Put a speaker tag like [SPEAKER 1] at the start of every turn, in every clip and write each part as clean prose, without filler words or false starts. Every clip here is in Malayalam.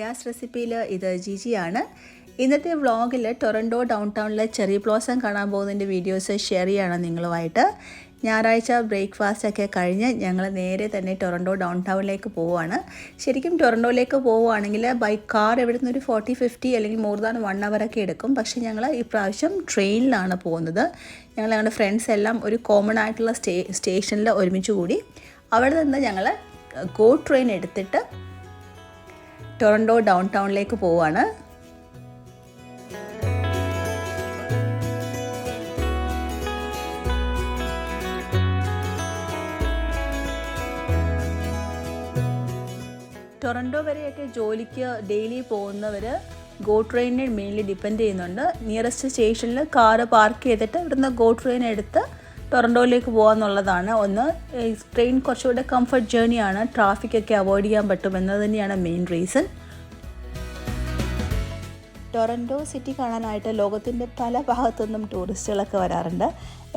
[SPEAKER 1] റിയാസ് റെസിപ്പിയിൽ ഇത് ജിജിയാണ്. ഇന്നത്തെ വ്ളോഗിൽ ടൊറൻഡോ ഡൗൺ ടൗണിലെ ചെറി ബ്ലോസം കാണാൻ പോകുന്നതിൻ്റെ വീഡിയോസ് ഷെയർ ചെയ്യണം നിങ്ങളുമായിട്ട്. ഞായറാഴ്ച ബ്രേക്ക്ഫാസ്റ്റൊക്കെ കഴിഞ്ഞ് ഞങ്ങൾ നേരെ തന്നെ ടൊറൻഡോ ഡൗൺ ടൗണിലേക്ക് പോവുകയാണ്. ശരിക്കും ടൊറൻഡോയിലേക്ക് പോവുകയാണെങ്കിൽ ബൈ കാർ ഇവിടെ നിന്നൊരു 40-50 അല്ലെങ്കിൽ മോർ ദാൻ 1 hour എടുക്കും. പക്ഷേ ഞങ്ങൾ ഈ പ്രാവശ്യം ട്രെയിനിലാണ് പോകുന്നത്. ഞങ്ങളുടെ ഫ്രണ്ട്സ് എല്ലാം ഒരു കോമൺ ആയിട്ടുള്ള സ്റ്റേഷനിൽ ഒരുമിച്ച് കൂടി അവിടെ നിന്ന് ഞങ്ങൾ ഗോ ട്രെയിൻ എടുത്തിട്ട് ടൊറൻഡോ ഡൗൺ ടൗണിലേക്ക് പോവുകയാണ്. ടൊറൻഡോ വരെയൊക്കെ ജോലിക്ക് ഡെയിലി പോകുന്നവർ ഗോ ട്രെയിനിനെ മെയിൻലി ഡിപ്പെൻഡ് ചെയ്യുന്നുണ്ട്. നിയറസ്റ്റ് സ്റ്റേഷനിൽ കാറ് പാർക്ക് ചെയ്തിട്ട് ഇവിടുന്ന് ഗോ ട്രെയിൻ എടുത്ത് ടൊറൻഡോയിലേക്ക് പോകാമെന്നുള്ളതാണ്. ട്രെയിൻ കുറച്ചുകൂടെ കംഫർട്ട് ജേർണിയാണ്, ട്രാഫിക്കൊക്കെ അവോയ്ഡ് ചെയ്യാൻ പറ്റുമെന്നത് തന്നെയാണ് മെയിൻ റീസൺ. ടൊറൻഡോ സിറ്റി കാണാനായിട്ട് ലോകത്തിൻ്റെ പല ഭാഗത്തു നിന്നും ടൂറിസ്റ്റുകളൊക്കെ വരാറുണ്ട്.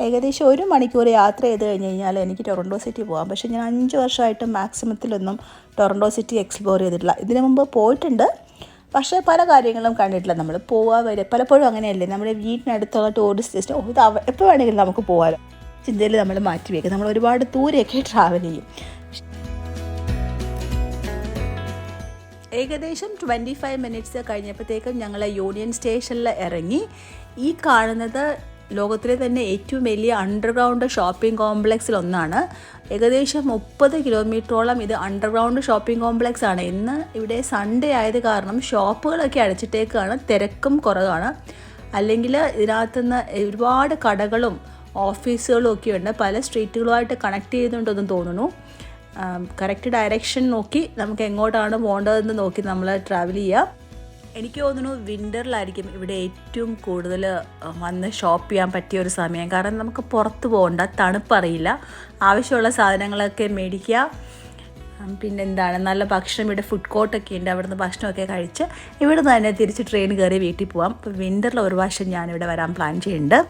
[SPEAKER 1] ഏകദേശം 1 മണിക്കൂർ യാത്ര ചെയ്ത് കഴിഞ്ഞ് കഴിഞ്ഞാൽ എനിക്ക് ടൊറൻഡോ സിറ്റി പോകാം. പക്ഷേ ഞാൻ 5 വർഷമായിട്ട് മാക്സിമത്തിലൊന്നും ടൊറൻഡോ സിറ്റി എക്സ്പ്ലോർ ചെയ്തിട്ടില്ല. ഇതിനു മുമ്പ് പോയിട്ടുണ്ട്, പക്ഷേ പല കാര്യങ്ങളും കണ്ടിട്ടില്ല. നമ്മൾ പോവാൻ വരെ പലപ്പോഴും അങ്ങനെയല്ലേ, നമ്മുടെ വീട്ടിനടുത്തുള്ള ടൂറിസ്റ്റ് ലിസ്റ്റ് ഇത് എപ്പോൾ വേണമെങ്കിലും നമുക്ക് പോകാമല്ലോ ചിന്തയിൽ നമ്മൾ മാറ്റി വയ്ക്കും. നമ്മൾ ഒരുപാട് ദൂരെയൊക്കെ ട്രാവൽ ചെയ്യും. ഏകദേശം 25 minutes കഴിഞ്ഞപ്പോഴത്തേക്കും ഞങ്ങൾ യൂണിയൻ സ്റ്റേഷനിൽ ഇറങ്ങി. ഈ കാണുന്നത് ലോകത്തിലെ തന്നെ ഏറ്റവും വലിയ അണ്ടർഗ്രൗണ്ട് ഷോപ്പിംഗ് കോംപ്ലക്സിലൊന്നാണ്. ഏകദേശം 30 കിലോമീറ്ററോളം ഇത് അണ്ടർഗ്രൗണ്ട് ഷോപ്പിംഗ് കോംപ്ലക്സ് ആണ്. ഇന്ന് ഇവിടെ സൺഡേ ആയത് കാരണം ഷോപ്പുകളൊക്കെ അടച്ചിട്ടേക്കാണ്, തിരക്കും കുറവാണ്. അല്ലെങ്കിൽ ഇതിനകത്തുനിന്ന് ഒരുപാട് കടകളും ഓഫീസുകളും ഒക്കെ ഉണ്ട്. പല സ്ട്രീറ്റുകളുമായിട്ട് കണക്ട് ചെയ്യുന്നുണ്ടെന്ന് തോന്നുന്നു. കറക്റ്റ് ഡയറക്ഷൻ നോക്കി നമുക്ക് എങ്ങോട്ടാണ് പോകേണ്ടതെന്ന് നോക്കി നമ്മൾ ട്രാവൽ ചെയ്യുക. എനിക്ക് തോന്നുന്നു വിൻ്ററിലായിരിക്കും ഇവിടെ ഏറ്റവും കൂടുതൽ വന്ന് ഷോപ്പ് ചെയ്യാൻ പറ്റിയ ഒരു സമയം. കാരണം നമുക്ക് പുറത്ത് പോകണ്ട, തണുപ്പറിയില്ല, ആവശ്യമുള്ള സാധനങ്ങളൊക്കെ മേടിക്കുക. പിന്നെന്താണ്, നല്ല ഭക്ഷണം, ഇവിടെ ഫുഡ് കോർട്ടൊക്കെ ഉണ്ട്. അവിടുന്ന് ഭക്ഷണമൊക്കെ കഴിച്ച് ഇവിടെ നിന്ന് തന്നെ തിരിച്ച് ട്രെയിൻ കയറി വീട്ടിൽ പോകാം. അപ്പോൾ വിൻ്ററിൽ ഒരു പ്രാവശ്യം ഞാനിവിടെ വരാൻ പ്ലാൻ ചെയ്യുന്നുണ്ട്.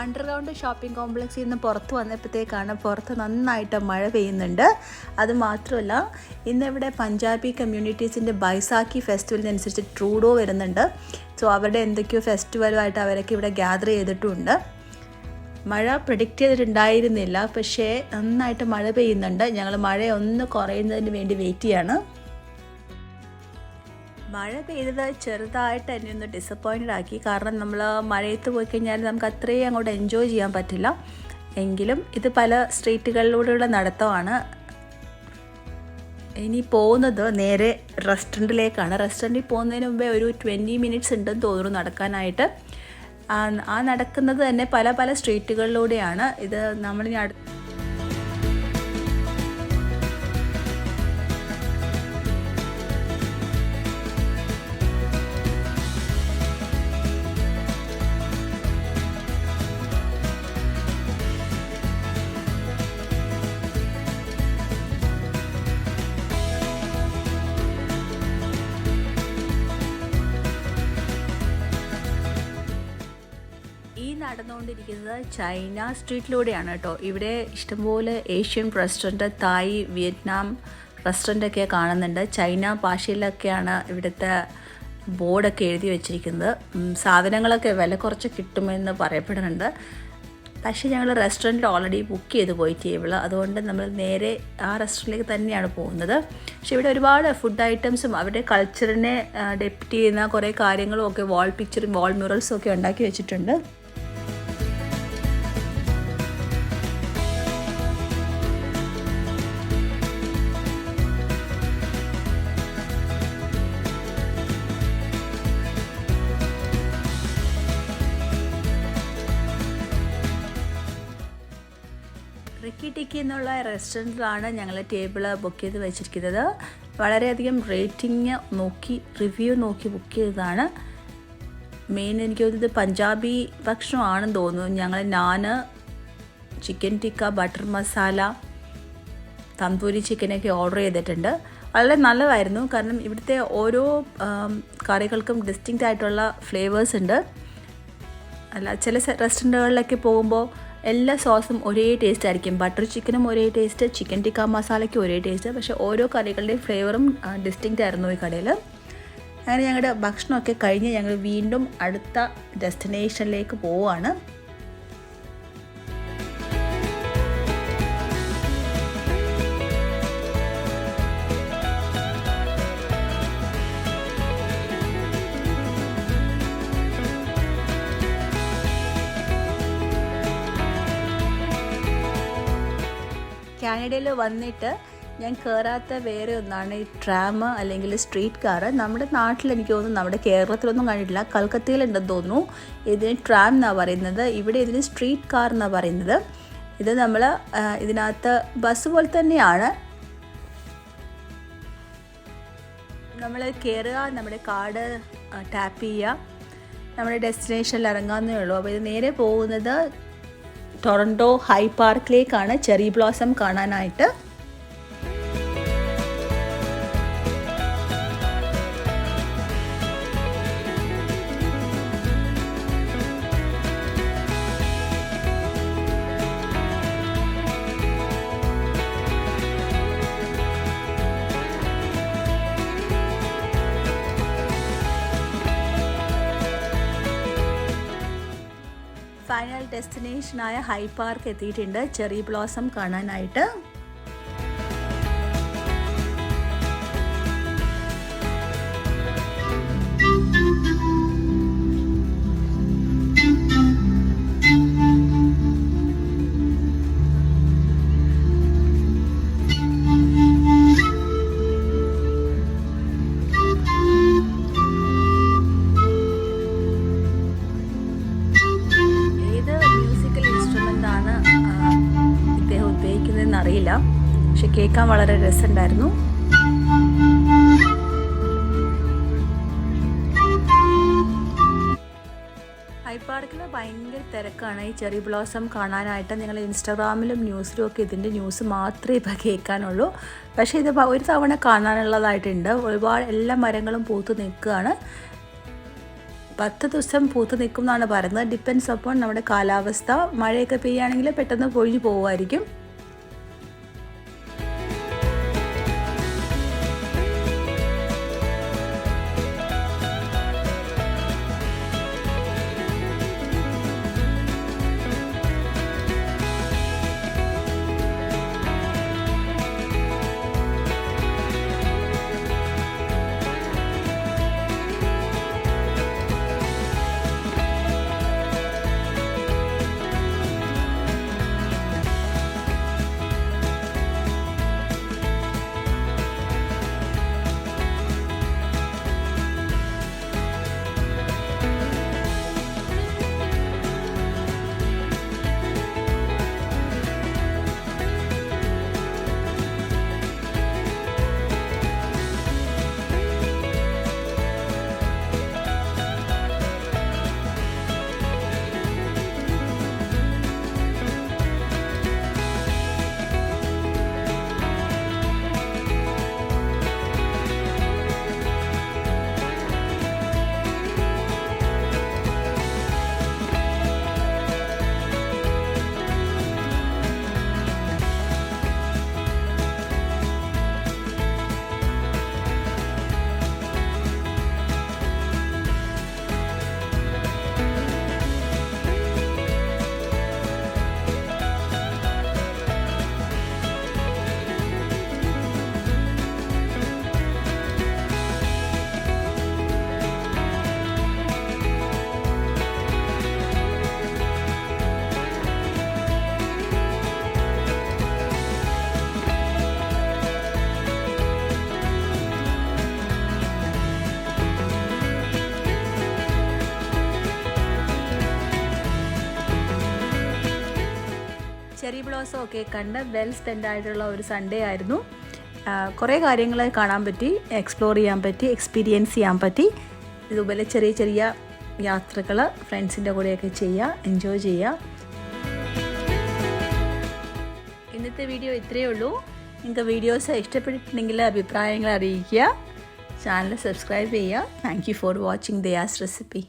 [SPEAKER 1] അണ്ടർഗ്രൗണ്ട് ഷോപ്പിംഗ് കോംപ്ലക്സിൽ നിന്ന് പുറത്ത് വന്നപ്പോഴത്തേക്കാണ് പുറത്ത് നന്നായിട്ട് മഴ പെയ്യുന്നുണ്ട്. അതുമാത്രമല്ല ഇന്നിവിടെ പഞ്ചാബി കമ്മ്യൂണിറ്റീസിൻ്റെ ബൈസാഖി ഫെസ്റ്റിവലിനനുസരിച്ച് ട്രൂഡോ വരുന്നുണ്ട്. സോ അവരുടെ എന്തൊക്കെയോ ഫെസ്റ്റിവലുമായിട്ട് അവരൊക്കെ ഇവിടെ ഗ്യാദർ ചെയ്തിട്ടുമുണ്ട്. മഴ പ്രെഡിക്റ്റ് ചെയ്തിട്ടുണ്ടായിരുന്നില്ല, പക്ഷേ നന്നായിട്ട് മഴ പെയ്യുന്നുണ്ട്. ഞങ്ങൾ മഴ ഒന്ന് കുറയുന്നതിന് വേണ്ടി വെയിറ്റ് ചെയ്യാണ്. മഴ പെയ്തത് ചെറുതായിട്ട് എന്നെ ഒന്ന് ഡിസപ്പോയിൻറ്റഡ് ആക്കി. കാരണം നമ്മൾ മഴയത്ത് പോയി കഴിഞ്ഞാൽ നമുക്ക് അത്രയും അങ്ങോട്ട് എൻജോയ് ചെയ്യാൻ പറ്റില്ല. എങ്കിലും ഇത് പല സ്ട്രീറ്റുകളിലൂടെയുള്ള നടത്തമാണ്. ഇനി പോകുന്നത് നേരെ റെസ്റ്റോറൻറ്റിലേക്കാണ്. റെസ്റ്റോറൻറ്റിൽ പോകുന്നതിന് മുമ്പേ ഒരു 20 minutes ഉണ്ടെന്ന് തോന്നുന്നു നടക്കാനായിട്ട്. ആ നടക്കുന്നത് തന്നെ പല പല സ്ട്രീറ്റുകളിലൂടെയാണ്. ഇത് നമ്മളിനി നടന്നുകൊണ്ടിരിക്കുന്നത് ചൈന സ്ട്രീറ്റിലൂടെയാണ് കേട്ടോ. ഇവിടെ ഇഷ്ടംപോലെ ഏഷ്യൻ റെസ്റ്റോറൻറ്റ്, തായ്, വിയറ്റ്നാം റെസ്റ്റോറൻറ്റൊക്കെ കാണുന്നുണ്ട്. ചൈന ഭാഷയിലൊക്കെയാണ് ഇവിടുത്തെ ബോർഡൊക്കെ എഴുതി വെച്ചിരിക്കുന്നത്. സാധനങ്ങളൊക്കെ വില കുറച്ച് കിട്ടുമെന്ന് പറയപ്പെടുന്നുണ്ട്. പക്ഷേ ഞങ്ങൾ റെസ്റ്റോറൻറ്റിൽ ഓൾറെഡി ബുക്ക് ചെയ്ത് പോയി ടേബിൾ. അതുകൊണ്ട് നമ്മൾ നേരെ ആ റെസ്റ്റോറൻറ്റിലേക്ക് തന്നെയാണ് പോകുന്നത്. പക്ഷേ ഇവിടെ ഒരുപാട് ഫുഡ് ഐറ്റംസും അവരുടെ കൾച്ചറിനെ ഡെപ്പിക്റ്റ് ചെയ്യുന്ന കുറേ കാര്യങ്ങളും ഒക്കെ വാൾ പിക്ചറും വാൾ മ്യൂറൽസും ഒക്കെ ഉണ്ടാക്കി വെച്ചിട്ടുണ്ട്. റിക്കി ടിക്കി എന്നുള്ള റെസ്റ്റോറൻറ്റിലാണ് ഞങ്ങൾ ടേബിൾ ബുക്ക് ചെയ്ത് വെച്ചിരിക്കുന്നത്. വളരെയധികം റേറ്റിംഗ് നോക്കി, റിവ്യൂ നോക്കി ബുക്ക് ചെയ്തതാണ്. മെയിൻ എനിക്ക് തോന്നുന്നത് പഞ്ചാബി ഭക്ഷണമാണെന്ന് തോന്നുന്നു. ഞങ്ങൾ നാന്, ചിക്കൻ ടിക്ക, ബട്ടർ മസാല, തന്തൂരി ചിക്കനൊക്കെ ഓർഡർ ചെയ്തിട്ടുണ്ട്. വളരെ നല്ലതായിരുന്നു. കാരണം ഇവിടുത്തെ ഓരോ കറികൾക്കും ഡിസ്റ്റിങ്ക്റ്റ് ആയിട്ടുള്ള ഫ്ലേവേഴ്സ് ഉണ്ട്. അല്ല ചില റെസ്റ്റോറൻറ്റുകളിലൊക്കെ പോകുമ്പോൾ എല്ലാ സോസും ഒരേ ടേസ്റ്റ് ആയിരിക്കും. ബട്ടർ ചിക്കനും ഒരേ ടേസ്റ്റ്, ചിക്കൻ ടിക്ക മസാലയ്ക്കും ഒരേ ടേസ്റ്റ്. പക്ഷേ ഓരോ കറികളുടെയും ഫ്ലേവറും ഡിസ്റ്റിങ്ക്റ്റ് ആയിരുന്നു ഈ കടയിൽ. അങ്ങനെ ഞങ്ങളുടെ ഭക്ഷണമൊക്കെ കഴിഞ്ഞ് ഞങ്ങൾ വീണ്ടും അടുത്ത ഡെസ്റ്റിനേഷനിലേക്ക് പോവുകയാണ്. കാനഡയിൽ വന്നിട്ട് ഞാൻ കയറാത്ത വേറെ ഒന്നാണ് ഈ ട്രാം അല്ലെങ്കിൽ സ്ട്രീറ്റ് കാർ. നമ്മുടെ നാട്ടിൽ എനിക്ക് തോന്നുന്നു, നമ്മുടെ കേരളത്തിലൊന്നും കണ്ടിട്ടില്ല, കൽക്കത്തയിലുണ്ടെന്ന് തോന്നുന്നു. ഇതിന് ട്രാം എന്നാണ് പറയുന്നത്, ഇവിടെ ഇതിന് സ്ട്രീറ്റ് കാർ എന്നാണ് പറയുന്നത്. ഇത് നമ്മൾ ഇതിനകത്ത് ബസ് പോലെ തന്നെയാണ്. നമ്മൾ കയറുക, നമ്മുടെ കാർഡ് ടാപ്പ് ചെയ്യുക, നമ്മുടെ ഡെസ്റ്റിനേഷനിൽ ഇറങ്ങാമെന്നേ ഉള്ളൂ. അപ്പോൾ ഇത് നേരെ പോകുന്നത് ടൊറൻറ്റോ ഹൈ പാർക്കിലേക്കാണ് ചെറി ബ്ലോസം കാണാനായിട്ട്. ഫൈനൽ ഡെസ്റ്റിനേഷനായ ഹൈ പാർക്ക് എത്തിയിട്ടുണ്ട് ചെറി ബ്ലോസം കാണാനായിട്ട്. അറിയില്ല, പക്ഷെ കേൾക്കാൻ വളരെ രസമുണ്ടായിരുന്നു. ഹൈ പാർക്കിൽ ഭയങ്കര തിരക്കാണ് ഈ ചെറി ബ്ലോസം കാണാനായിട്ട്. നിങ്ങൾ ഇൻസ്റ്റാഗ്രാമിലും ന്യൂസിലും ഒക്കെ ഇതിൻ്റെ ന്യൂസ് മാത്രമേ ഇപ്പോൾ കേൾക്കാനുള്ളൂ. പക്ഷേ ഇത് ഒരു തവണ കാണാനുള്ളതായിട്ടുണ്ട്. ഒരുപാട് എല്ലാ മരങ്ങളും പൂത്ത് നിൽക്കുകയാണ്. 10 ദിവസം പൂത്ത് നിൽക്കും എന്നാണ് പറയുന്നത്. ഡിപ്പെൻസ് അപ്പോൾ നമ്മുടെ കാലാവസ്ഥ. മഴയൊക്കെ പെയ്യുകയാണെങ്കിൽ പെട്ടെന്ന് പൊഴിഞ്ഞു പോകുമായിരിക്കും. ചെറി ബ്ലോസം ഒക്കെ കണ്ട് വെൽ സ്പെൻഡ് ആയിട്ടുള്ള ഒരു സൺഡേ ആയിരുന്നു. കുറേ കാര്യങ്ങൾ കാണാൻ പറ്റി, എക്സ്പ്ലോർ ചെയ്യാൻ പറ്റി, എക്സ്പീരിയൻസ് ചെയ്യാൻ പറ്റി. ഇതുപോലെ ചെറിയ ചെറിയ യാത്രകൾ ഫ്രണ്ട്സിൻ്റെ കൂടെയൊക്കെ ചെയ്യുക, എൻജോയ് ചെയ്യുക. ഇന്നത്തെ വീഡിയോ ഇത്രയേ ഉള്ളൂ. നിങ്ങൾക്ക് വീഡിയോസ് ഇഷ്ടപ്പെട്ടിട്ടുണ്ടെങ്കിൽ അഭിപ്രായങ്ങൾ അറിയിക്കുക. ചാനൽ സബ്സ്ക്രൈബ് ചെയ്യുക. Thank you for watching Daya's recipe.